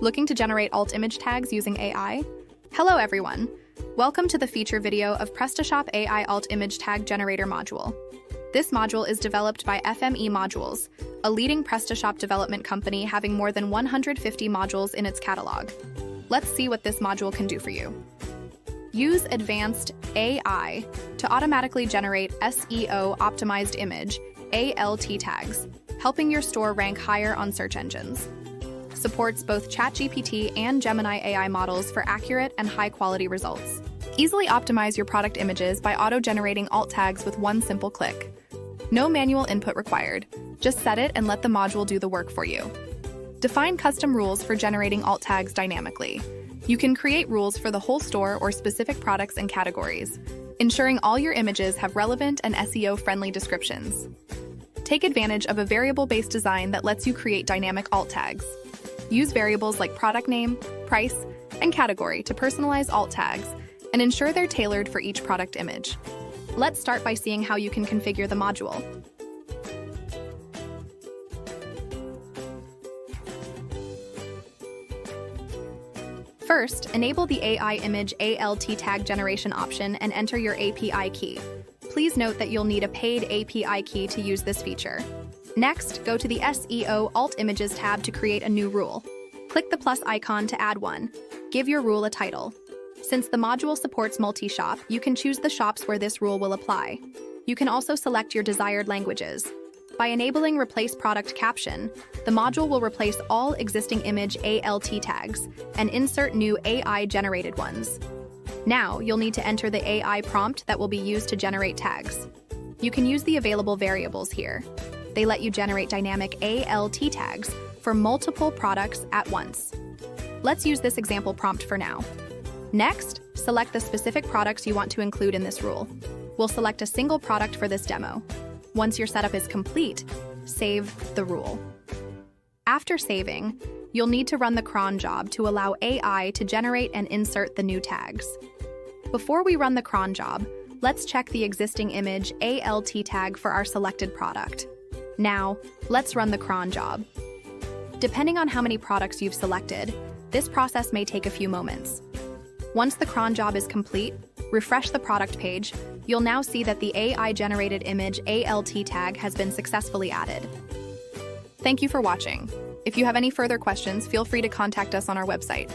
Looking to generate alt image tags using AI? Hello everyone! Welcome to the feature video of PrestaShop AI Alt Image Tag Generator module. This module is developed by FME Modules, a leading PrestaShop development company having more than 150 modules in its catalog. Let's see what this module can do for you. Use advanced AI to automatically generate SEO-optimized image ALT tags, helping your store rank higher on search engines. Supports both ChatGPT and Gemini AI models for accurate and high-quality results. Easily optimize your product images by auto-generating alt tags with one simple click. No manual input required. Just set it and let the module do the work for you. Define custom rules for generating alt tags dynamically. You can create rules for the whole store or specific products and categories, ensuring all your images have relevant and SEO-friendly descriptions. Take advantage of a variable-based design that lets you create dynamic alt tags. Use variables like product name, price, and category to personalize alt tags and ensure they're tailored for each product image. Let's start by seeing how you can configure the module. First, enable the AI image ALT tag generation option and enter your API key. Please note that you'll need a paid API key to use this feature. Next, go to the SEO Alt Images tab to create a new rule. Click the plus icon to add one. Give your rule a title. Since the module supports multi-shop, you can choose the shops where this rule will apply. You can also select your desired languages. By enabling Replace Product Caption, the module will replace all existing image ALT tags and insert new AI-generated ones. Now, you'll need to enter the AI prompt that will be used to generate tags. You can use the available variables here. They let you generate dynamic ALT tags for multiple products at once. Let's use this example prompt for now. Next, select the specific products you want to include in this rule. We'll select a single product for this demo. Once your setup is complete, save the rule. After saving, you'll need to run the cron job to allow AI to generate and insert the new tags. Before we run the cron job, let's check the existing image ALT tag for our selected product. Now, let's run the cron job. Depending on how many products you've selected, this process may take a few moments. Once the cron job is complete, refresh the product page. You'll now see that the AI-generated image ALT tag has been successfully added. Thank you for watching. If you have any further questions, feel free to contact us on our website.